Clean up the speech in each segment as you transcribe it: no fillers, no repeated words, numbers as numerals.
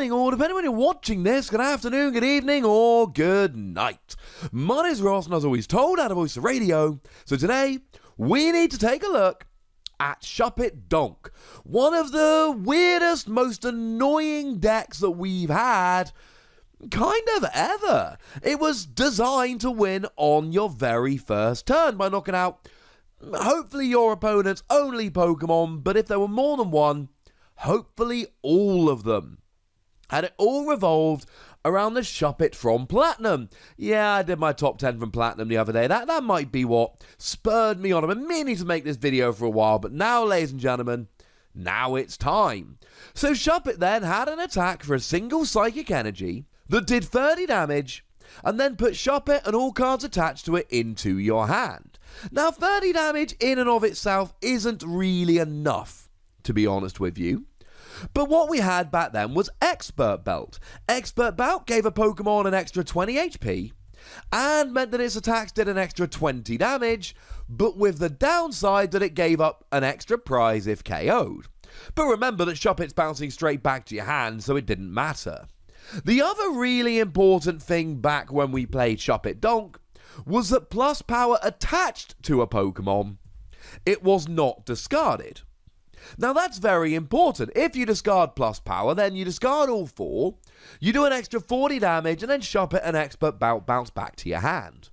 morning, or depending when you're watching this, good afternoon, good evening, or good night. My name is Ross, and as always told, out of Voice of Radio. So today, we need to take a look at Shuppet Donk, one of the weirdest, most annoying decks that we've had kind of ever. It was designed to win on your very first turn by knocking out hopefully your opponent's only Pokemon, but if there were more than one, hopefully all of them. And it all revolved around the Shuppet from Platinum. Yeah, I did my top 10 from Platinum the other day. That might be what spurred me on. I've been meaning to make this video for a while, but now, ladies and gentlemen, now it's time. So Shuppet then had an attack for a single Psychic Energy that did 30 damage, and then put Shuppet and all cards attached to it into your hand. Now, 30 damage in and of itself isn't really enough, to be honest with you. But what we had back then was Expert Belt. Expert Belt gave a Pokemon an extra 20 HP and meant that its attacks did an extra 20 damage, but with the downside that it gave up an extra prize if KO'd. But remember that Shuppet's bouncing straight back to your hand, so it didn't matter. The other really important thing back when we played Shuppet Donk was that plus power attached to a Pokemon, it was not discarded. Now that's very important. If you discard plus power, then you discard all four, you do an extra 40 damage, and then Shuppet and Expert bounce back to your hand.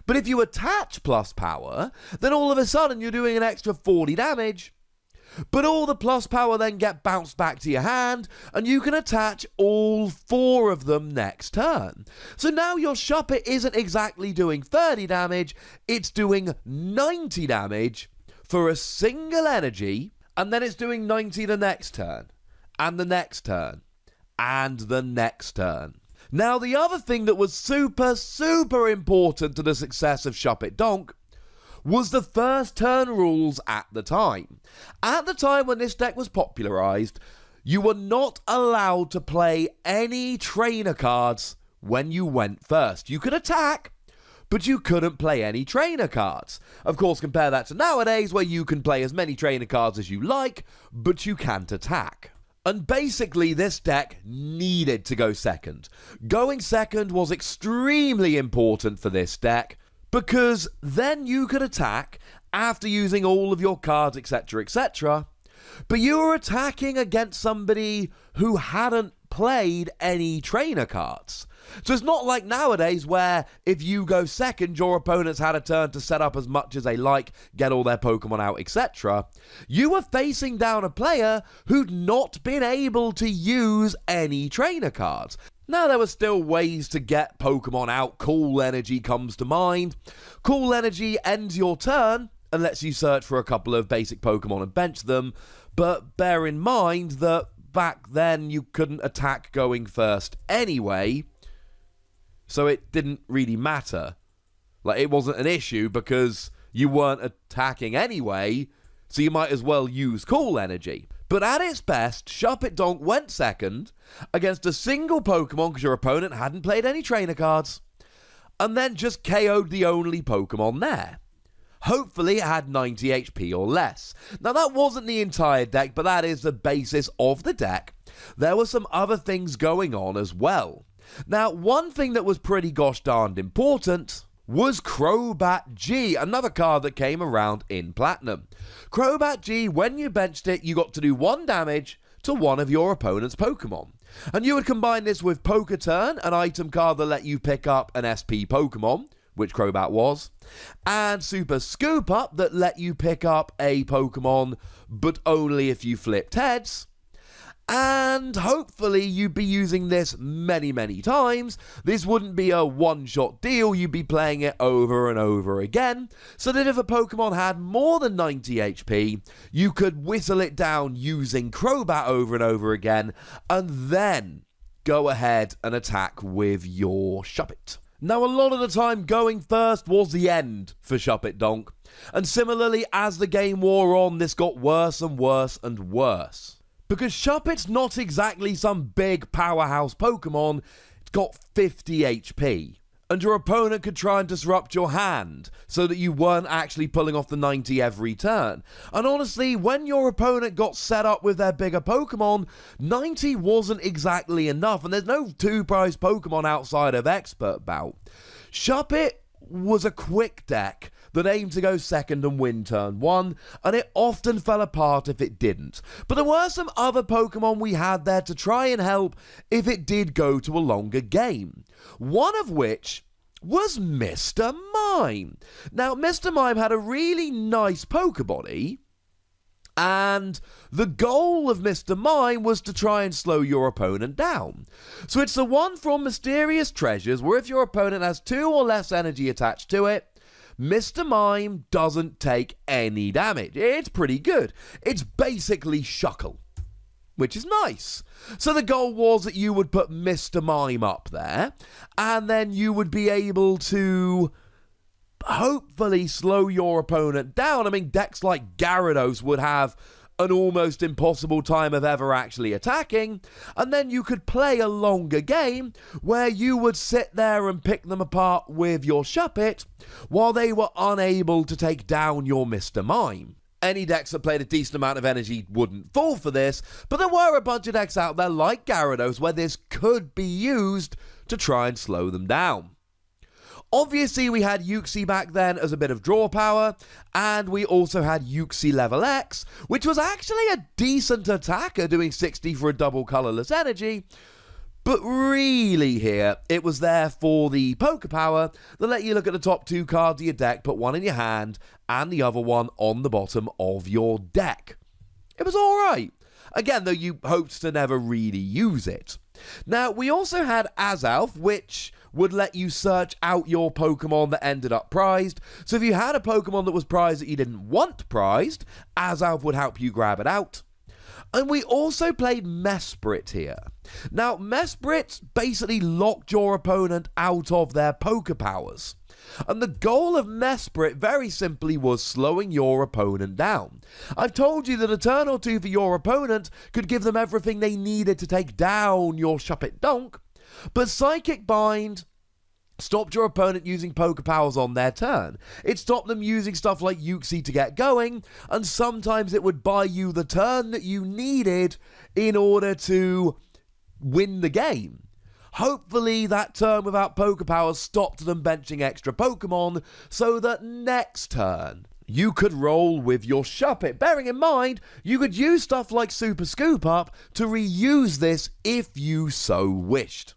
But if you attach plus power, then all of a sudden you're doing an extra 40 damage, but all the plus power then get bounced back to your hand, and you can attach all four of them next turn. So now your Shuppet isn't exactly doing 30 damage, it's doing 90 damage for a single energy, and then it's doing 90 the next turn, and the next turn, and the next turn. Now the other thing that was super important to the success of Shuppet Donk was the first turn rules at the time. At the time when this deck was popularized, you were not allowed to play any trainer cards when you went first. You could attack, but you couldn't play any trainer cards. Of course, compare that to nowadays where you can play as many trainer cards as you like, but you can't attack. And basically, this deck needed to go second. Going second was extremely important for this deck, because then you could attack after using all of your cards, etc., etc., but you were attacking against somebody who hadn't played any trainer cards. So it's not like nowadays where if you go second, your opponent's had a turn to set up as much as they like, get all their Pokemon out, etc. You were facing down a player who'd not been able to use any trainer cards. Now, there were still ways to get Pokemon out. Cool Energy comes to mind. Cool Energy ends your turn and lets you search for a couple of basic Pokemon and bench them, but bear in mind that back then you couldn't attack going first anyway, so it didn't really matter. Like, it wasn't an issue because you weren't attacking anyway, so you might as well use Cool Energy. But at its best, Shuppet Donk went second against a single Pokemon because your opponent hadn't played any trainer cards, and then just KO'd the only Pokemon there. Hopefully it had 90 HP or less. Now that wasn't the entire deck, but that is the basis of the deck. There were some other things going on as well. Now, one thing that was pretty gosh darned important was CROBATG, another card that came around in Platinum. CROBATG, when you benched it, you got to do 1 damage to one of your opponent's Pokemon. And you would combine this with Poker Turn, an item card that let you pick up an SP Pokemon, which Crobat was, and Super Scoop Up that let you pick up a Pokemon, but only if you flipped heads. And hopefully you'd be using this many times. This wouldn't be a one-shot deal, you'd be playing it over and over again, so that if a Pokemon had more than 90 HP, you could whittle it down using Crobat over and over again, and then go ahead and attack with your Shuppet. Now, a lot of the time, going first was the end for Shuppet Donk, and similarly, as the game wore on, this got worse and worse and worse. Because Shuppet's not exactly some big powerhouse Pokemon, it's got 50 HP. and your opponent could try and disrupt your hand so that you weren't actually pulling off the 90 every turn. And honestly, when your opponent got set up with their bigger Pokemon, 90 wasn't exactly enough, and there's no 2-prize Pokemon outside of Expert Bout. Shuppet was a quick deck that aimed to go second and win turn 1, and it often fell apart if it didn't. But there were some other Pokemon we had there to try and help if it did go to a longer game. One of which was Mr. Mime. Now, Mr. Mime had a really nice Pokebody, and the goal of Mr. Mime was to try and slow your opponent down. So it's the one from Mysterious Treasures where if your opponent has 2 or less energy attached to it, Mr. Mime doesn't take any damage. It's pretty good. It's basically Shuckle, which is nice. So the goal was that you would put Mr. Mime up there, and then you would be able to hopefully slow your opponent down. I mean, decks like Gyarados would have an almost impossible time of ever actually attacking, and then you could play a longer game where you would sit there and pick them apart with your Shuppet while they were unable to take down your Mr. Mime. Any decks that played a decent amount of energy wouldn't fall for this, but there were a bunch of decks out there like Gyarados where this could be used to try and slow them down. Obviously, we had Uxie back then as a bit of draw power, and we also had Uxie level X, which was actually a decent attacker doing 60 for a double colorless energy, but really here, it was there for the poker power that let you look at the top 2 cards of your deck, put one in your hand, and the other one on the bottom of your deck. It was alright. Again, though, you hoped to never really use it. Now, we also had Azalf, which would let you search out your Pokemon that ended up prized. So if you had a Pokemon that was prized that you didn't want prized, Azalf would help you grab it out. And we also played Mesprit here. Now, Mesprit basically locked your opponent out of their poker powers. And the goal of Mesprit very simply was slowing your opponent down. I've told you that a turn or 2 for your opponent could give them everything they needed to take down your Shuppet Donk, but Psychic Bind stopped your opponent using poker powers on their turn. It stopped them using stuff like Uxie to get going, and sometimes it would buy you the turn that you needed in order to win the game. Hopefully that turn without poker powers stopped them benching extra Pokemon so that next turn you could roll with your Shuppet. Bearing in mind, you could use stuff like Super Scoop Up to reuse this if you so wished.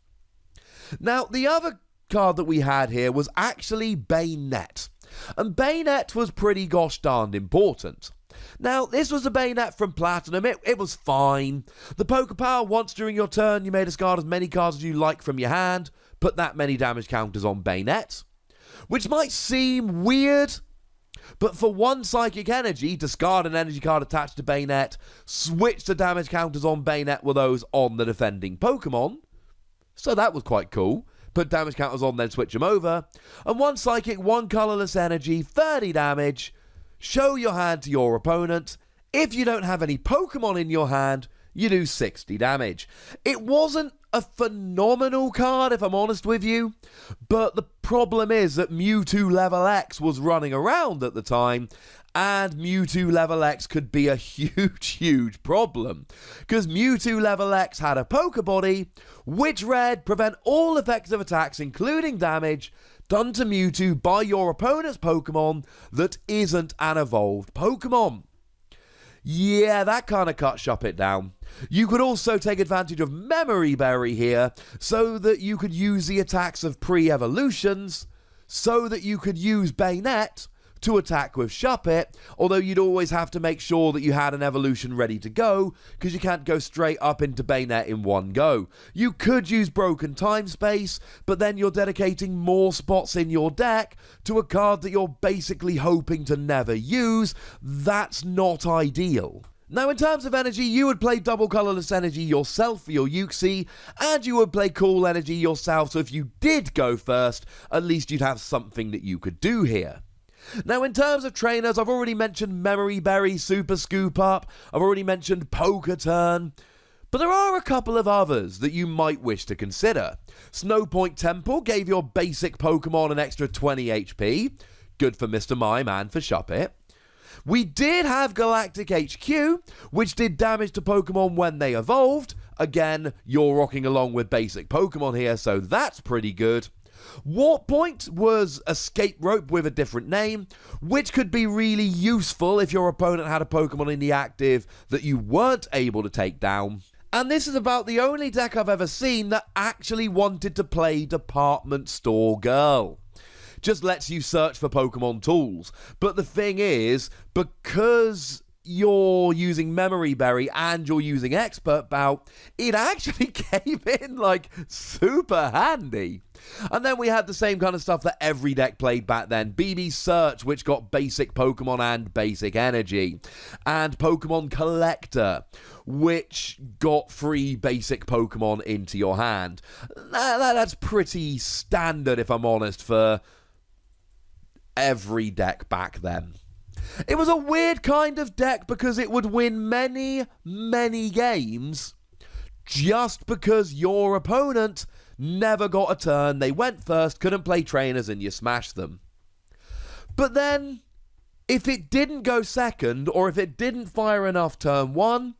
Now, the other card that we had here was actually Bayonet. And Bayonet was pretty gosh darned important. Now, this was a Bayonet from Platinum. It was fine. The poker power, once during your turn, you may discard as many cards as you like from your hand. Put that many damage counters on Bayonet. Which might seem weird, but for 1 Psychic Energy, discard an energy card attached to Bayonet. Switch the damage counters on Bayonet with those on the defending Pokemon. So that was quite cool. Put damage counters on, then switch them over. And 1 Psychic, 1 colorless energy, 30 damage. Show your hand to your opponent. If you don't have any Pokemon in your hand, you do 60 damage. It wasn't a phenomenal card, if I'm honest with you, but the problem is that Mewtwo level X was running around at the time, and Mewtwo level X could be a huge problem, because Mewtwo level X had a Pokebody, which read prevent all effective attacks, including damage, done to Mewtwo by your opponent's Pokemon that isn't an evolved Pokemon. Yeah, that kind of cut Shuppet down. You could also take advantage of Memory Berry here, so that you could use the attacks of pre-evolutions, so that you could use Bayonet to attack with Shuppet, although you'd always have to make sure that you had an evolution ready to go, because you can't go straight up into Bayonet in one go. You could use Broken Time Space, but then you're dedicating more spots in your deck to a card that you're basically hoping to never use. That's not ideal. Now, in terms of energy, you would play double colorless energy yourself for your Uxie, and you would play cool energy yourself, so if you did go first, at least you'd have something that you could do here. Now, in terms of trainers, I've already mentioned Memory Berry, Super Scoop Up, I've already mentioned Poker Turn, but But there are a couple of others that you might wish to consider. Snowpoint Temple gave your basic Pokemon an extra 20 HP. Good for Mr. Mime and for Shuppet. We did have Galactic HQ, which did damage to Pokemon when they evolved. Again, you're rocking along with basic Pokemon here, so that's pretty good. Warp Point was Escape Rope with a different name, which could be really useful if your opponent had a Pokemon in the active that you weren't able to take down. And this is about the only deck I've ever seen that actually wanted to play Department Store Girl. Just lets you search for Pokemon tools. But the thing is, because you're using Memory Berry and you're using Expert Bout, it actually came in like super handy. And then we had the same kind of stuff that every deck played back then. BB Search, which got basic Pokemon and basic energy. And Pokemon Collector, which got free basic Pokemon into your hand. That's pretty standard, if I'm honest, for every deck back then. It was a weird kind of deck because it would win many, many games just because your opponent never got a turn. They went first, couldn't play trainers, and you smashed them. But then, if it didn't go second, or if it didn't fire enough turn one,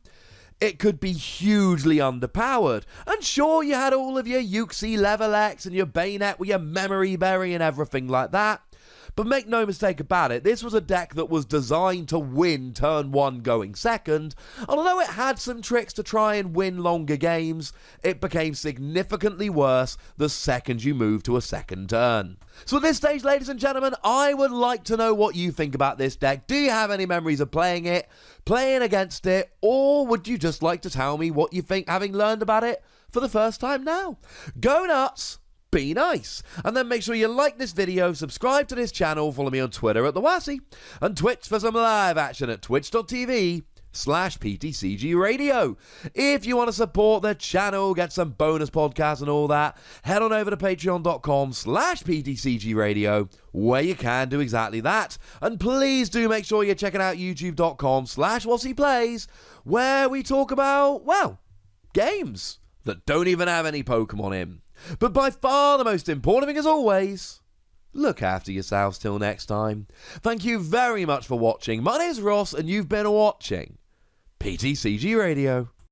it could be hugely underpowered. And sure, you had all of your Uxie Level X and your Bayonet with your Memory Berry and everything like that. But make no mistake about it, this was a deck that was designed to win turn one going second, and although it had some tricks to try and win longer games, it became significantly worse the second you moved to a second turn. So at this stage, ladies and gentlemen, I would like to know what you think about this deck. Do you have any memories of playing it, playing against it, or would you just like to tell me what you think having learned about it for the first time now? Go nuts! Be nice. And then make sure you like this video, subscribe to this channel, follow me on Twitter at TheWassy, and Twitch for some live action at twitch.tv/PTCGRadio. If you want to support the channel, get some bonus podcasts and all that, head on over to patreon.com/PTCGRadio, where you can do exactly that. And please do make sure you're checking out youtube.com/WassyPlays, where we talk about, well, games that don't even have any Pokemon in. But by far the most important thing, as always, look after yourselves till next time. Thank you very much for watching. My name is Ross, and you've been watching PTCG Radio.